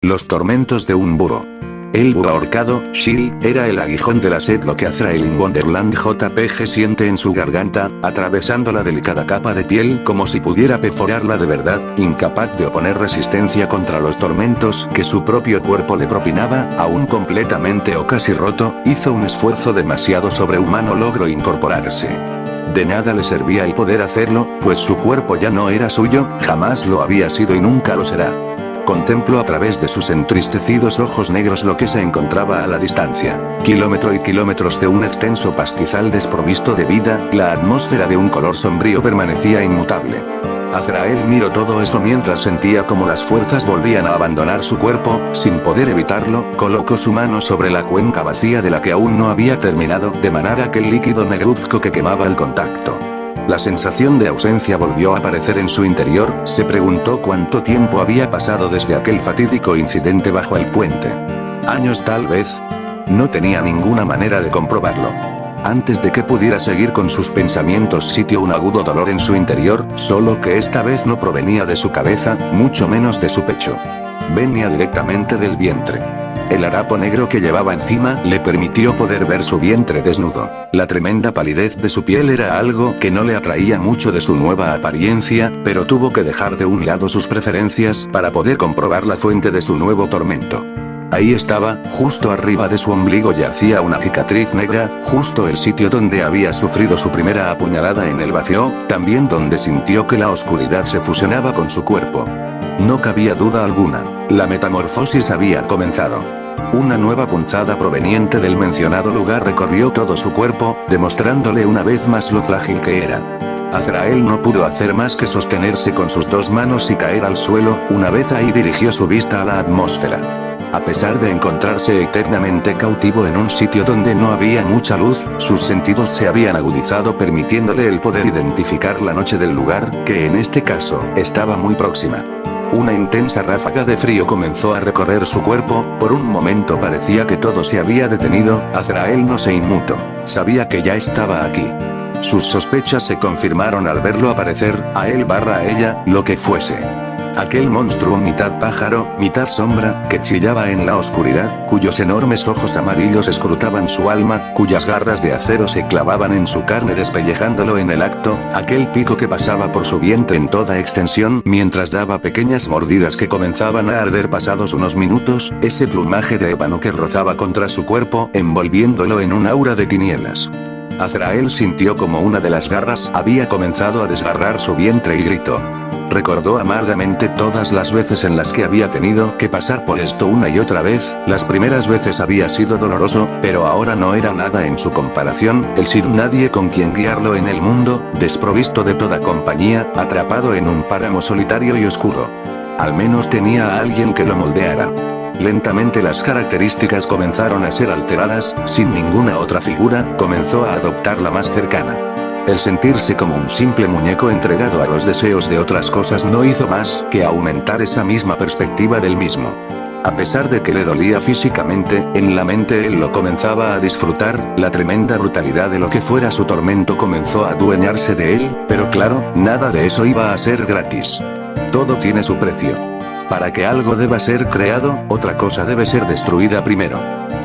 Los tormentos de un búho. El búho ahorcado, Shiri, era el aguijón de la sed, lo que Azrael in Wonderland JPG siente en su garganta, atravesando la delicada capa de piel como si pudiera perforarla de verdad, incapaz de oponer resistencia contra los tormentos que su propio cuerpo le propinaba, aún completamente o casi roto, hizo un esfuerzo demasiado sobrehumano, logró incorporarse. De nada le servía el poder hacerlo, pues su cuerpo ya no era suyo, jamás lo había sido y nunca lo será. Contempló a través de sus entristecidos ojos negros lo que se encontraba a la distancia. Kilómetro y kilómetros de un extenso pastizal desprovisto de vida, la atmósfera de un color sombrío permanecía inmutable. Azrael miró todo eso mientras sentía como las fuerzas volvían a abandonar su cuerpo, sin poder evitarlo, colocó su mano sobre la cuenca vacía de la que aún no había terminado de manar aquel líquido negruzco que quemaba el contacto. La sensación de ausencia volvió a aparecer en su interior, se preguntó cuánto tiempo había pasado desde aquel fatídico incidente bajo el puente. ¿Años tal vez? No tenía ninguna manera de comprobarlo. Antes de que pudiera seguir con sus pensamientos sintió un agudo dolor en su interior, solo que esta vez no provenía de su cabeza, mucho menos de su pecho. Venía directamente del vientre. El harapo negro que llevaba encima le permitió poder ver su vientre desnudo. La tremenda palidez de su piel era algo que no le atraía mucho de su nueva apariencia, pero tuvo que dejar de un lado sus preferencias para poder comprobar la fuente de su nuevo tormento. Ahí estaba, justo arriba de su ombligo yacía una cicatriz negra, justo el sitio donde había sufrido su primera apuñalada en el vacío, también donde sintió que la oscuridad se fusionaba con su cuerpo. No cabía duda alguna, la metamorfosis había comenzado. Una nueva punzada proveniente del mencionado lugar recorrió todo su cuerpo, demostrándole una vez más lo frágil que era. Azrael no pudo hacer más que sostenerse con sus dos manos y caer al suelo, una vez ahí dirigió su vista a la atmósfera. A pesar de encontrarse eternamente cautivo en un sitio donde no había mucha luz, sus sentidos se habían agudizado permitiéndole el poder identificar la noche del lugar, que en este caso, estaba muy próxima. Una intensa ráfaga de frío comenzó a recorrer su cuerpo, por un momento parecía que todo se había detenido, Azrael no se inmutó, sabía que ya estaba aquí. Sus sospechas se confirmaron al verlo aparecer, a él a ella, lo que fuese. Aquel monstruo mitad pájaro, mitad sombra, que chillaba en la oscuridad, cuyos enormes ojos amarillos escrutaban su alma, cuyas garras de acero se clavaban en su carne despellejándolo en el acto, aquel pico que pasaba por su vientre en toda extensión mientras daba pequeñas mordidas que comenzaban a arder pasados unos minutos, ese plumaje de ébano que rozaba contra su cuerpo, envolviéndolo en un aura de tinieblas. Azrael sintió como una de las garras había comenzado a desgarrar su vientre y gritó. Recordó amargamente todas las veces en las que había tenido que pasar por esto una y otra vez, las primeras veces había sido doloroso, pero ahora no era nada en su comparación, el sin nadie con quien guiarlo en el mundo, desprovisto de toda compañía, atrapado en un páramo solitario y oscuro. Al menos tenía a alguien que lo moldeara. Lentamente las características comenzaron a ser alteradas, sin ninguna otra figura, comenzó a adoptar la más cercana. El sentirse como un simple muñeco entregado a los deseos de otras cosas no hizo más que aumentar esa misma perspectiva del mismo. A pesar de que le dolía físicamente, en la mente él lo comenzaba a disfrutar, la tremenda brutalidad de lo que fuera su tormento comenzó a adueñarse de él, pero claro, nada de eso iba a ser gratis. Todo tiene su precio. Para que algo deba ser creado, otra cosa debe ser destruida primero.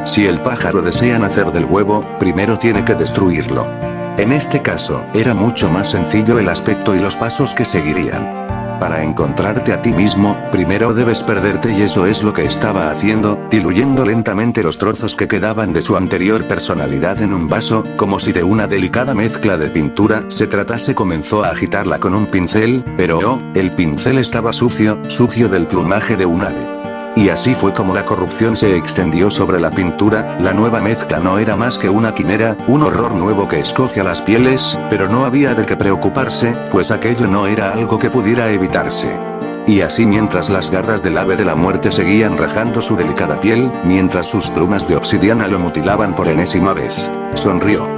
Si el pájaro desea nacer del huevo, primero tiene que destruirlo. En este caso, era mucho más sencillo el aspecto y los pasos que seguirían. Para encontrarte a ti mismo, primero debes perderte y eso es lo que estaba haciendo, diluyendo lentamente los trozos que quedaban de su anterior personalidad en un vaso, como si de una delicada mezcla de pintura se tratase. Comenzó a agitarla con un pincel, pero el pincel estaba sucio, sucio del plumaje de un ave. Y así fue como la corrupción se extendió sobre la pintura, la nueva mezcla no era más que una quimera, un horror nuevo que escocia las pieles, pero no había de qué preocuparse, pues aquello no era algo que pudiera evitarse. Y así mientras las garras del ave de la muerte seguían rajando su delicada piel, mientras sus plumas de obsidiana lo mutilaban por enésima vez, sonrió.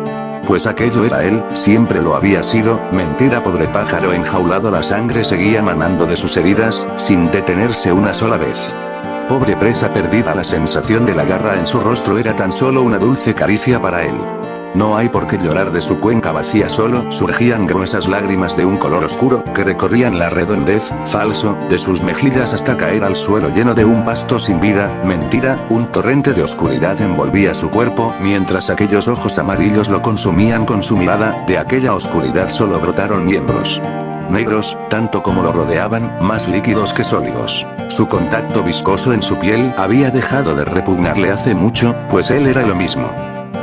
Pues aquello era él, siempre lo había sido, mentira, pobre pájaro enjaulado, la sangre seguía manando de sus heridas, sin detenerse una sola vez. Pobre presa perdida, la sensación de la garra en su rostro era tan solo una dulce caricia para él. No hay por qué llorar, de su cuenca vacía solo surgían gruesas lágrimas de un color oscuro, que recorrían la redondez, falso, de sus mejillas hasta caer al suelo lleno de un pasto sin vida, mentira, un torrente de oscuridad envolvía su cuerpo, mientras aquellos ojos amarillos lo consumían con su mirada, de aquella oscuridad solo brotaron miembros negros, tanto como lo rodeaban, más líquidos que sólidos. Su contacto viscoso en su piel había dejado de repugnarle hace mucho, pues él era lo mismo.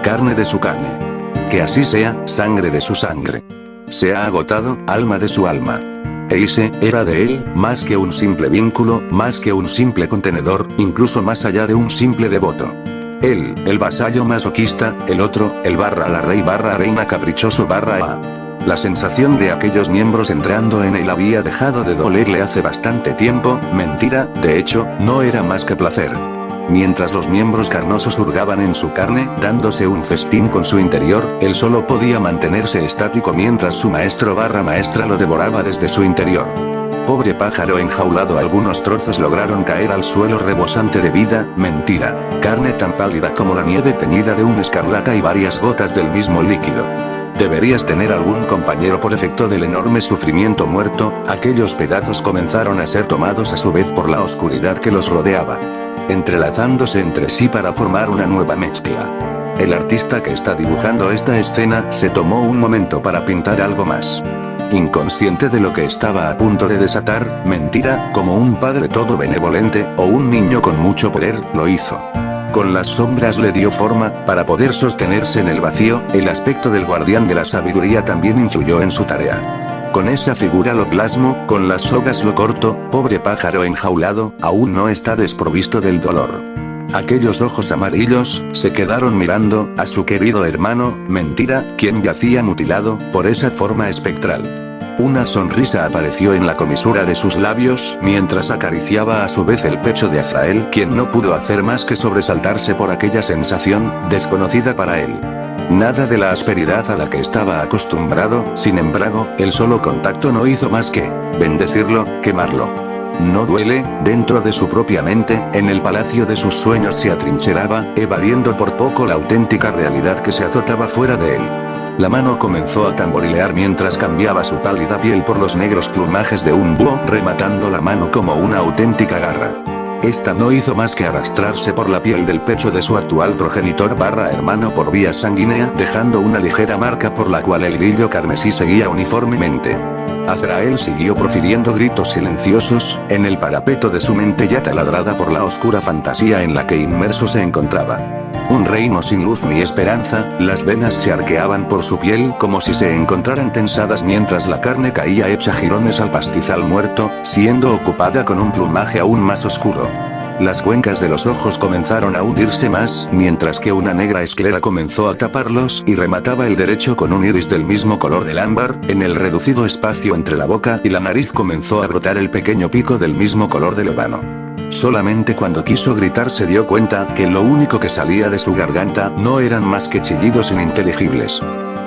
Carne de su carne. Que así sea, sangre de su sangre. Se ha agotado, alma de su alma. Eise, era de él, más que un simple vínculo, más que un simple contenedor, incluso más allá de un simple devoto. Él, el vasallo masoquista, el otro, el la rey reina caprichoso a. La sensación de aquellos miembros entrando en él había dejado de dolerle hace bastante tiempo, mentira, de hecho, no era más que placer. Mientras los miembros carnosos hurgaban en su carne, dándose un festín con su interior, él solo podía mantenerse estático mientras su maestro maestra lo devoraba desde su interior. Pobre pájaro enjaulado, algunos trozos lograron caer al suelo rebosante de vida, mentira. Carne tan pálida como la nieve teñida de un escarlata y varias gotas del mismo líquido. Deberías tener algún compañero por efecto del enorme sufrimiento muerto, aquellos pedazos comenzaron a ser tomados a su vez por la oscuridad que los rodeaba, entrelazándose entre sí para formar una nueva mezcla. El artista que está dibujando esta escena se tomó un momento para pintar algo más. Inconsciente de lo que estaba a punto de desatar, mentira, como un padre todo benevolente, o un niño con mucho poder, lo hizo. Con las sombras le dio forma, para poder sostenerse en el vacío, el aspecto del guardián de la sabiduría también influyó en su tarea. Con esa figura lo plasmo, con las sogas lo corto, pobre pájaro enjaulado, aún no está desprovisto del dolor. Aquellos ojos amarillos, se quedaron mirando, a su querido hermano, mentira, quien yacía mutilado, por esa forma espectral. Una sonrisa apareció en la comisura de sus labios, mientras acariciaba a su vez el pecho de Azrael, quien no pudo hacer más que sobresaltarse por aquella sensación, desconocida para él. Nada de la asperidad a la que estaba acostumbrado, sin embargo, el solo contacto no hizo más que bendecirlo, quemarlo. No duele, dentro de su propia mente, en el palacio de sus sueños se atrincheraba, evadiendo por poco la auténtica realidad que se azotaba fuera de él. La mano comenzó a tamborilear mientras cambiaba su pálida piel por los negros plumajes de un búho, rematando la mano como una auténtica garra. Esta no hizo más que arrastrarse por la piel del pecho de su actual progenitor hermano por vía sanguínea, dejando una ligera marca por la cual el brillo carmesí seguía uniformemente. Azrael siguió profiriendo gritos silenciosos, en el parapeto de su mente ya taladrada por la oscura fantasía en la que inmerso se encontraba. Un reino sin luz ni esperanza, las venas se arqueaban por su piel como si se encontraran tensadas mientras la carne caía hecha jirones al pastizal muerto, siendo ocupada con un plumaje aún más oscuro. Las cuencas de los ojos comenzaron a hundirse más, mientras que una negra esclera comenzó a taparlos y remataba el derecho con un iris del mismo color del ámbar, en el reducido espacio entre la boca y la nariz comenzó a brotar el pequeño pico del mismo color del ébano. Solamente cuando quiso gritar se dio cuenta que lo único que salía de su garganta no eran más que chillidos ininteligibles.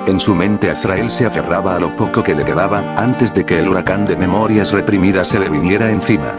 En su mente Azrael se aferraba a lo poco que le quedaba, antes de que el huracán de memorias reprimidas se le viniera encima.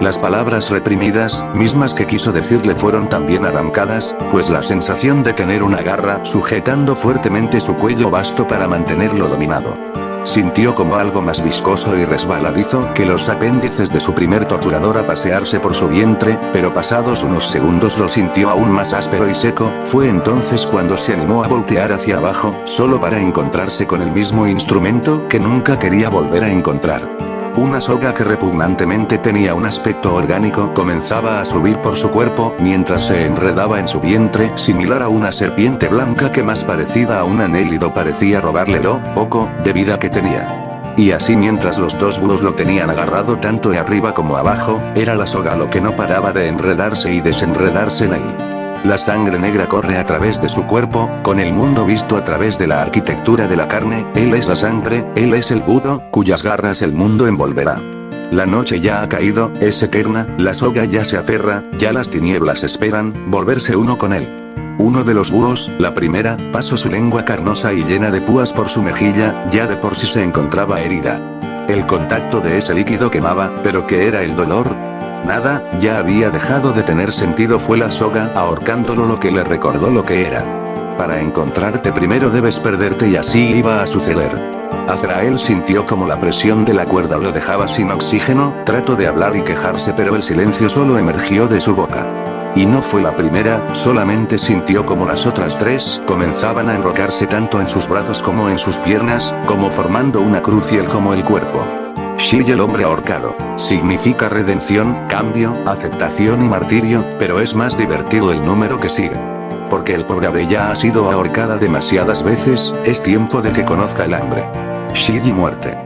Las palabras reprimidas, mismas que quiso decirle, fueron también arrancadas, pues la sensación de tener una garra sujetando fuertemente su cuello bastó para mantenerlo dominado. Sintió como algo más viscoso y resbaladizo que los apéndices de su primer torturador a pasearse por su vientre, pero pasados unos segundos lo sintió aún más áspero y seco. Fue entonces cuando se animó a voltear hacia abajo, solo para encontrarse con el mismo instrumento que nunca quería volver a encontrar. Una soga que repugnantemente tenía un aspecto orgánico comenzaba a subir por su cuerpo mientras se enredaba en su vientre, similar a una serpiente blanca que más parecida a un anélido parecía robarle lo poco de vida que tenía. Y así mientras los dos búhos lo tenían agarrado tanto de arriba como abajo, era la soga lo que no paraba de enredarse y desenredarse en él. La sangre negra corre a través de su cuerpo, con el mundo visto a través de la arquitectura de la carne. Él es la sangre, él es el búho, cuyas garras el mundo envolverá. La noche ya ha caído, es eterna, la soga ya se aferra, ya las tinieblas esperan volverse uno con él. Uno de los búhos, la primera, pasó su lengua carnosa y llena de púas por su mejilla, ya de por sí se encontraba herida. El contacto de ese líquido quemaba, pero ¿qué era el dolor? Nada, ya había dejado de tener sentido. Fue la soga ahorcándolo lo que le recordó lo que era. Para encontrarte primero debes perderte y así iba a suceder. Azrael sintió como la presión de la cuerda lo dejaba sin oxígeno, trató de hablar y quejarse pero el silencio solo emergió de su boca. Y no fue la primera, solamente sintió como las otras tres comenzaban a enrocarse tanto en sus brazos como en sus piernas, como formando una cruz y él como el cuerpo. Shi, el hombre ahorcado, significa redención, cambio, aceptación y martirio, pero es más divertido el número que sigue. Porque el pobre ave ya ha sido ahorcada demasiadas veces, es tiempo de que conozca el hambre. Shiji muerte.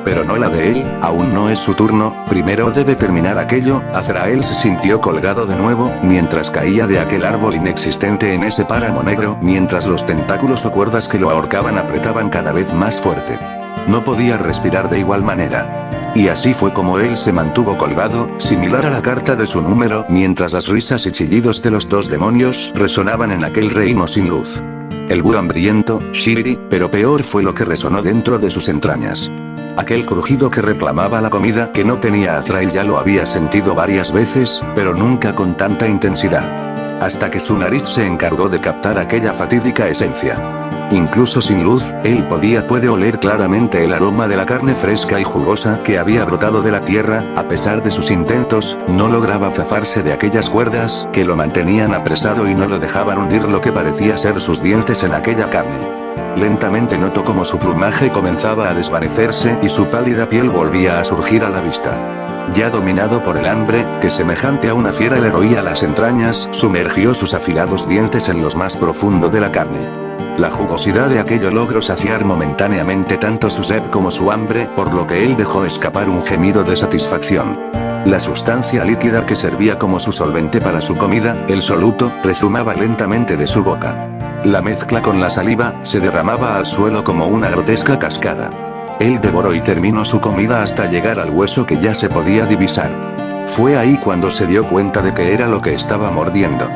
Pero no la de él, aún no es su turno, primero debe terminar aquello. Azrael se sintió colgado de nuevo, mientras caía de aquel árbol inexistente en ese páramo negro, mientras los tentáculos o cuerdas que lo ahorcaban apretaban cada vez más fuerte. No podía respirar de igual manera. Y así fue como él se mantuvo colgado, similar a la carta de su número, mientras las risas y chillidos de los dos demonios resonaban en aquel reino sin luz. El búho hambriento, Shiri, pero peor fue lo que resonó dentro de sus entrañas. Aquel crujido que reclamaba la comida que no tenía Azrael ya lo había sentido varias veces, pero nunca con tanta intensidad. Hasta que su nariz se encargó de captar aquella fatídica esencia. Incluso sin luz, él puede oler claramente el aroma de la carne fresca y jugosa que había brotado de la tierra. A pesar de sus intentos, no lograba zafarse de aquellas cuerdas que lo mantenían apresado y no lo dejaban hundir lo que parecía ser sus dientes en aquella carne. Lentamente notó como su plumaje comenzaba a desvanecerse y su pálida piel volvía a surgir a la vista. Ya dominado por el hambre, que semejante a una fiera le roía las entrañas, sumergió sus afilados dientes en lo más profundo de la carne. La jugosidad de aquello logró saciar momentáneamente tanto su sed como su hambre, por lo que él dejó escapar un gemido de satisfacción. La sustancia líquida que servía como su solvente para su comida, el soluto, rezumaba lentamente de su boca. La mezcla con la saliva, se derramaba al suelo como una grotesca cascada. Él devoró y terminó su comida hasta llegar al hueso que ya se podía divisar. Fue ahí cuando se dio cuenta de que era lo que estaba mordiendo.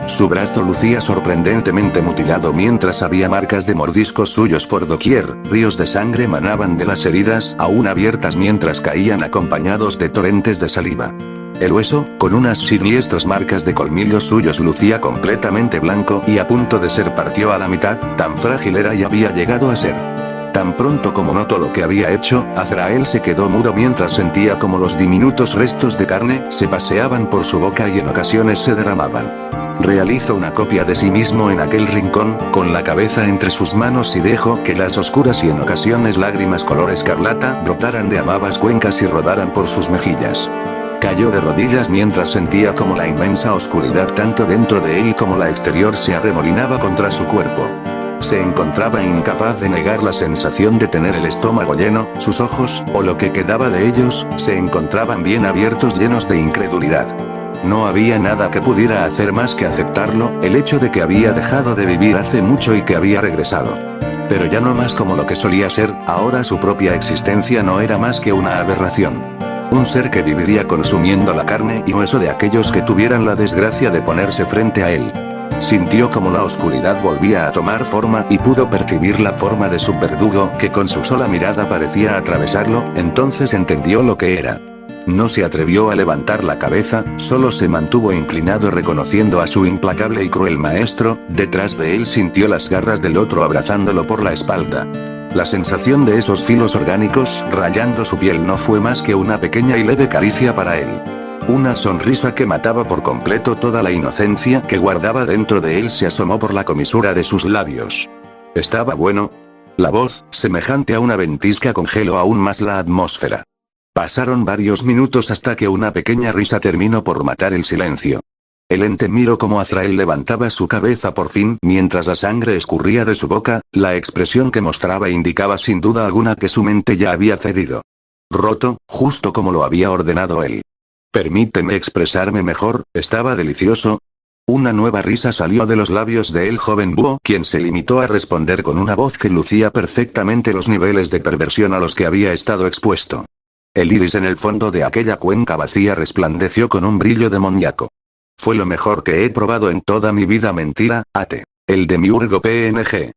Su brazo lucía sorprendentemente mutilado mientras había marcas de mordiscos suyos por doquier, ríos de sangre manaban de las heridas aún abiertas mientras caían acompañados de torrentes de saliva. El hueso, con unas siniestras marcas de colmillos suyos lucía completamente blanco y a punto de ser partido a la mitad, tan frágil era y había llegado a ser. Tan pronto como notó lo que había hecho, Azrael se quedó mudo mientras sentía como los diminutos restos de carne se paseaban por su boca y en ocasiones se derramaban. Realizó una copia de sí mismo en aquel rincón, con la cabeza entre sus manos y dejó que las oscuras y en ocasiones lágrimas color escarlata brotaran de amabas cuencas y rodaran por sus mejillas. Cayó de rodillas mientras sentía como la inmensa oscuridad tanto dentro de él como la exterior se arremolinaba contra su cuerpo. Se encontraba incapaz de negar la sensación de tener el estómago lleno, sus ojos, o lo que quedaba de ellos, se encontraban bien abiertos llenos de incredulidad. No había nada que pudiera hacer más que aceptarlo, el hecho de que había dejado de vivir hace mucho y que había regresado. Pero ya no más como lo que solía ser, ahora su propia existencia no era más que una aberración. Un ser que viviría consumiendo la carne y hueso de aquellos que tuvieran la desgracia de ponerse frente a él. Sintió como la oscuridad volvía a tomar forma y pudo percibir la forma de su verdugo que con su sola mirada parecía atravesarlo, entonces entendió lo que era. No se atrevió a levantar la cabeza, solo se mantuvo inclinado reconociendo a su implacable y cruel maestro. Detrás de él sintió las garras del otro abrazándolo por la espalda. La sensación de esos filos orgánicos rayando su piel no fue más que una pequeña y leve caricia para él. Una sonrisa que mataba por completo toda la inocencia que guardaba dentro de él se asomó por la comisura de sus labios. ¿Estaba bueno? La voz, semejante a una ventisca, congeló aún más la atmósfera. Pasaron varios minutos hasta que una pequeña risa terminó por matar el silencio. El ente miró como Azrael levantaba su cabeza por fin, mientras la sangre escurría de su boca, la expresión que mostraba indicaba sin duda alguna que su mente ya había cedido. Roto, justo como lo había ordenado él. Permíteme expresarme mejor, ¿estaba delicioso? Una nueva risa salió de los labios del joven búho, quien se limitó a responder con una voz que lucía perfectamente los niveles de perversión a los que había estado expuesto. El iris en el fondo de aquella cuenca vacía resplandeció con un brillo demoníaco. Fue lo mejor que he probado en toda mi vida. Mentira, Ate. El demiurgo PNG.